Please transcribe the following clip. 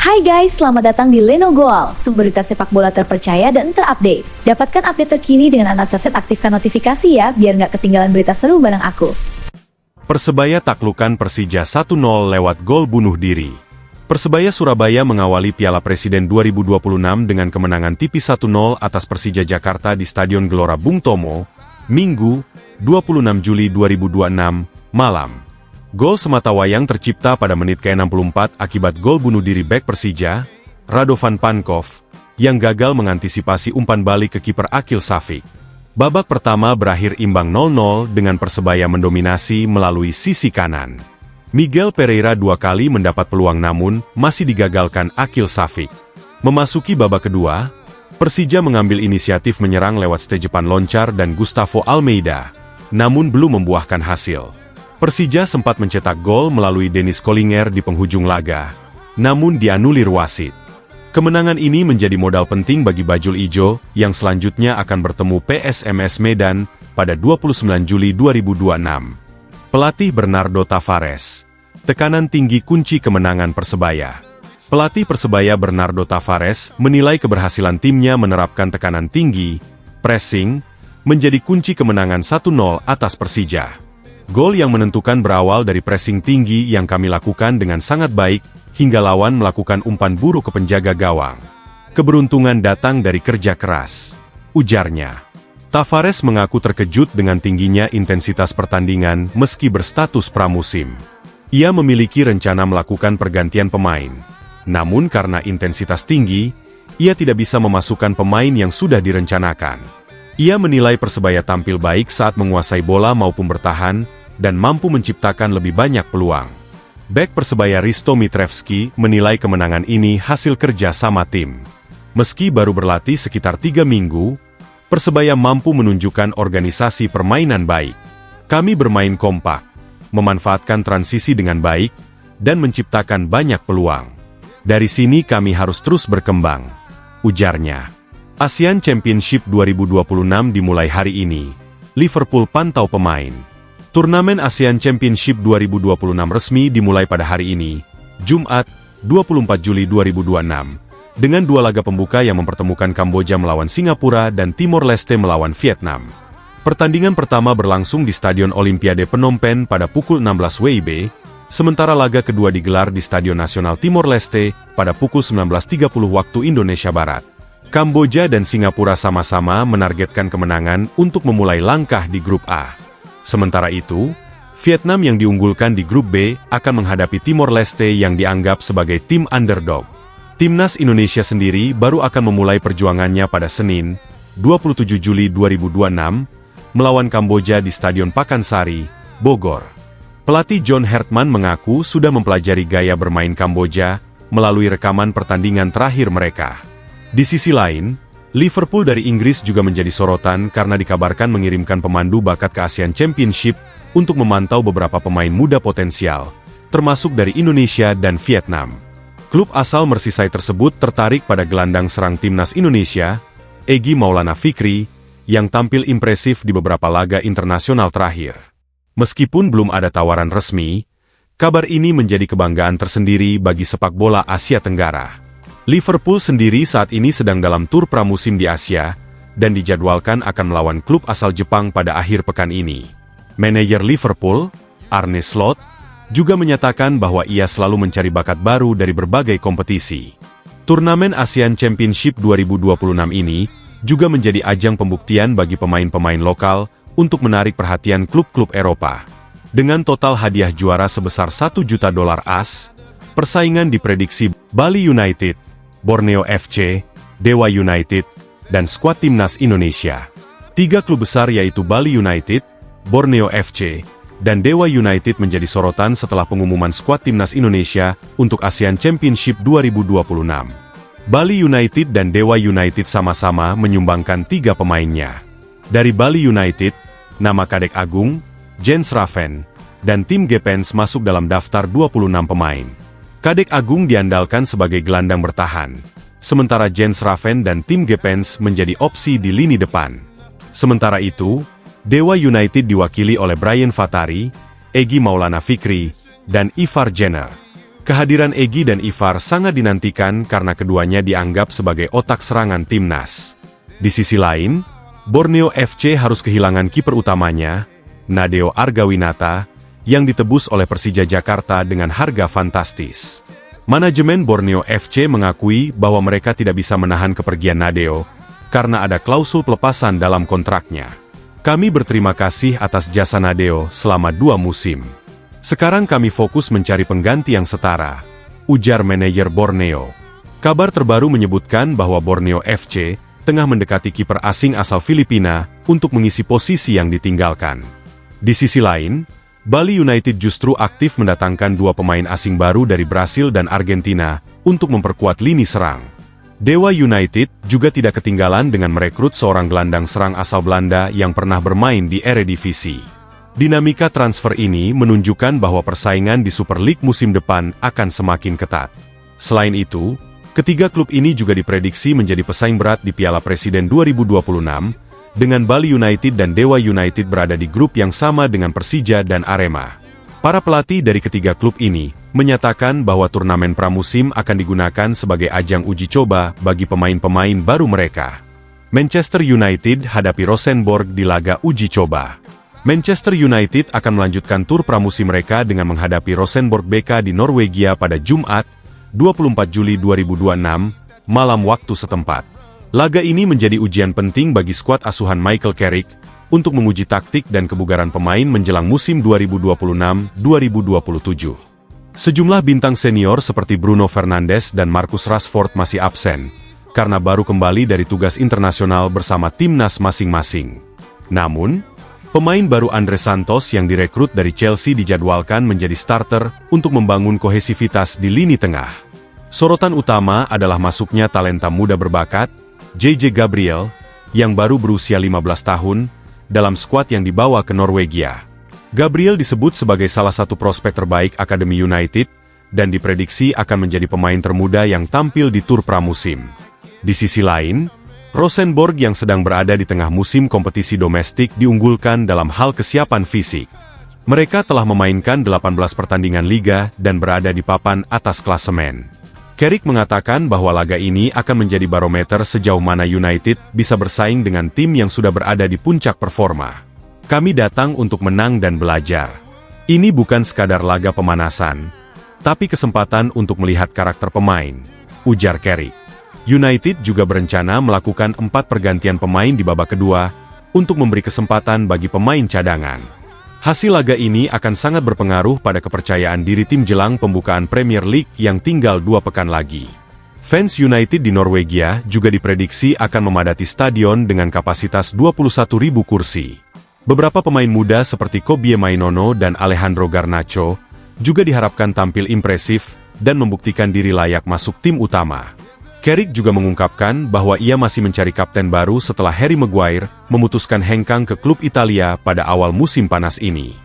Hai guys, selamat datang di Leno Goal, sumber berita sepak bola terpercaya dan terupdate. Dapatkan update terkini dengan Anda Saset, aktifkan notifikasi ya, biar nggak ketinggalan berita seru bareng aku. Persebaya taklukan Persija 1-0 lewat gol bunuh diri. Persebaya Surabaya mengawali Piala Presiden 2026 dengan kemenangan tipis 1-0 atas Persija Jakarta di Stadion Gelora Bung Tomo, Minggu, 26 Juli 2026, malam. Gol sematawayang tercipta pada menit ke-64 akibat gol bunuh diri bek Persija, Radovan Pankov, yang gagal mengantisipasi umpan balik ke kiper Akil Safik. Babak pertama berakhir imbang 0-0 dengan Persebaya mendominasi melalui sisi kanan. Miguel Pereira dua kali mendapat peluang namun masih digagalkan Akil Safik. Memasuki babak kedua, Persija mengambil inisiatif menyerang lewat Stejepan Loncar dan Gustavo Almeida, namun belum membuahkan hasil. Persija sempat mencetak gol melalui Dennis Kollinger di penghujung laga, namun dianulir wasit. Kemenangan ini menjadi modal penting bagi Bajul Ijo yang selanjutnya akan bertemu PSMS Medan pada 29 Juli 2026. Pelatih Bernardo Tavares. Tekanan tinggi kunci kemenangan Persebaya. Pelatih Persebaya Bernardo Tavares menilai keberhasilan timnya menerapkan tekanan tinggi, pressing, menjadi kunci kemenangan 1-0 atas Persija. Gol yang menentukan berawal dari pressing tinggi yang kami lakukan dengan sangat baik, hingga lawan melakukan umpan buruk ke penjaga gawang. Keberuntungan datang dari kerja keras, ujarnya. Tavares mengaku terkejut dengan tingginya intensitas pertandingan meski berstatus pramusim. Ia memiliki rencana melakukan pergantian pemain. Namun karena intensitas tinggi, ia tidak bisa memasukkan pemain yang sudah direncanakan. Ia menilai Persebaya tampil baik saat menguasai bola maupun bertahan, dan mampu menciptakan lebih banyak peluang. Bek Persebaya Risto Mitrevski menilai kemenangan ini hasil kerja sama tim. Meski baru berlatih sekitar 3 minggu, Persebaya mampu menunjukkan organisasi permainan baik. Kami bermain kompak, memanfaatkan transisi dengan baik, dan menciptakan banyak peluang. Dari sini kami harus terus berkembang, ujarnya. ASEAN Championship 2026 dimulai hari ini. Liverpool pantau pemain. Turnamen ASEAN Championship 2026 resmi dimulai pada hari ini, Jumat, 24 Juli 2026, dengan 2 laga pembuka yang mempertemukan Kamboja melawan Singapura dan Timor Leste melawan Vietnam. Pertandingan pertama berlangsung di Stadion Olimpiade Phnom Penh pada pukul 16 WIB, sementara laga kedua digelar di Stadion Nasional Timor Leste pada pukul 19.30 waktu Indonesia Barat. Kamboja dan Singapura sama-sama menargetkan kemenangan untuk memulai langkah di grup A. Sementara itu, Vietnam yang diunggulkan di grup B akan menghadapi Timor Leste yang dianggap sebagai tim underdog. Timnas Indonesia sendiri baru akan memulai perjuangannya pada Senin, 27 Juli 2026, melawan Kamboja di Stadion Pakansari, Bogor. Pelatih John Hertman mengaku sudah mempelajari gaya bermain Kamboja melalui rekaman pertandingan terakhir mereka. Di sisi lain, Liverpool dari Inggris juga menjadi sorotan karena dikabarkan mengirimkan pemandu bakat ke ASEAN Championship untuk memantau beberapa pemain muda potensial, termasuk dari Indonesia dan Vietnam. Klub asal Merseyside tersebut tertarik pada gelandang serang timnas Indonesia, Egy Maulana Fikri, yang tampil impresif di beberapa laga internasional terakhir. Meskipun belum ada tawaran resmi, kabar ini menjadi kebanggaan tersendiri bagi sepak bola Asia Tenggara. Liverpool sendiri saat ini sedang dalam tur pramusim di Asia, dan dijadwalkan akan melawan klub asal Jepang pada akhir pekan ini. Manajer Liverpool, Arne Slot, juga menyatakan bahwa ia selalu mencari bakat baru dari berbagai kompetisi. Turnamen ASEAN Championship 2026 ini juga menjadi ajang pembuktian bagi pemain-pemain lokal untuk menarik perhatian klub-klub Eropa. Dengan total hadiah juara sebesar $1 juta AS, persaingan diprediksi Bali United, Borneo FC, Dewa United, dan skuad timnas Indonesia. 3 klub besar yaitu Bali United, Borneo FC, dan Dewa United menjadi sorotan setelah pengumuman skuad timnas Indonesia untuk ASEAN Championship 2026. Bali United dan Dewa United sama-sama menyumbangkan 3 pemainnya. Dari Bali United, nama Kadek Agung, Jens Raven, dan tim Gepens masuk dalam daftar 26 pemain. Kadek Agung diandalkan sebagai gelandang bertahan, sementara Jens Raven dan tim Gepens menjadi opsi di lini depan. Sementara itu, Dewa United diwakili oleh Brian Fatari, Egy Maulana Fikri, dan Ivar Jenner. Kehadiran Egy dan Ivar sangat dinantikan karena keduanya dianggap sebagai otak serangan timnas. Di sisi lain, Borneo FC harus kehilangan kiper utamanya, Nadeo Argawinata, yang ditebus oleh Persija Jakarta dengan harga fantastis. Manajemen Borneo FC mengakui bahwa mereka tidak bisa menahan kepergian Nadeo, karena ada klausul pelepasan dalam kontraknya. Kami berterima kasih atas jasa Nadeo selama 2 musim. Sekarang kami fokus mencari pengganti yang setara, ujar manajer Borneo. Kabar terbaru menyebutkan bahwa Borneo FC tengah mendekati kiper asing asal Filipina untuk mengisi posisi yang ditinggalkan. Di sisi lain, Bali United justru aktif mendatangkan 2 pemain asing baru dari Brasil dan Argentina untuk memperkuat lini serang. Dewa United juga tidak ketinggalan dengan merekrut seorang gelandang serang asal Belanda yang pernah bermain di Eredivisie. Dinamika transfer ini menunjukkan bahwa persaingan di Super League musim depan akan semakin ketat. Selain itu, ketiga klub ini juga diprediksi menjadi pesaing berat di Piala Presiden 2026, dengan Bali United dan Dewa United berada di grup yang sama dengan Persija dan Arema. Para pelatih dari ketiga klub ini menyatakan bahwa turnamen pramusim akan digunakan sebagai ajang uji coba bagi pemain-pemain baru mereka. Manchester United hadapi Rosenborg di laga uji coba. Manchester United akan melanjutkan tur pramusim mereka dengan menghadapi Rosenborg BK di Norwegia pada Jumat, 24 Juli 2026, malam waktu setempat. Laga ini menjadi ujian penting bagi skuad asuhan Michael Carrick untuk menguji taktik dan kebugaran pemain menjelang musim 2026-2027. Sejumlah bintang senior seperti Bruno Fernandes dan Marcus Rashford masih absen, karena baru kembali dari tugas internasional bersama timnas masing-masing. Namun, pemain baru Andre Santos yang direkrut dari Chelsea dijadwalkan menjadi starter untuk membangun kohesivitas di lini tengah. Sorotan utama adalah masuknya talenta muda berbakat, JJ Gabriel, yang baru berusia 15 tahun, dalam skuad yang dibawa ke Norwegia. Gabriel disebut sebagai salah satu prospek terbaik Akademi United, dan diprediksi akan menjadi pemain termuda yang tampil di tur pramusim. Di sisi lain, Rosenborg yang sedang berada di tengah musim kompetisi domestik diunggulkan dalam hal kesiapan fisik. Mereka telah memainkan 18 pertandingan liga dan berada di papan atas klasemen. Carrick mengatakan bahwa laga ini akan menjadi barometer sejauh mana United bisa bersaing dengan tim yang sudah berada di puncak performa. Kami datang untuk menang dan belajar. Ini bukan sekadar laga pemanasan, tapi kesempatan untuk melihat karakter pemain, ujar Carrick. United juga berencana melakukan 4 pergantian pemain di babak kedua untuk memberi kesempatan bagi pemain cadangan. Hasil laga ini akan sangat berpengaruh pada kepercayaan diri tim jelang pembukaan Premier League yang tinggal 2 pekan lagi. Fans United di Norwegia juga diprediksi akan memadati stadion dengan kapasitas 21.000 kursi. Beberapa pemain muda seperti Kobie Mainono dan Alejandro Garnacho juga diharapkan tampil impresif dan membuktikan diri layak masuk tim utama. Carrick juga mengungkapkan bahwa ia masih mencari kapten baru setelah Harry Maguire memutuskan hengkang ke klub Italia pada awal musim panas ini.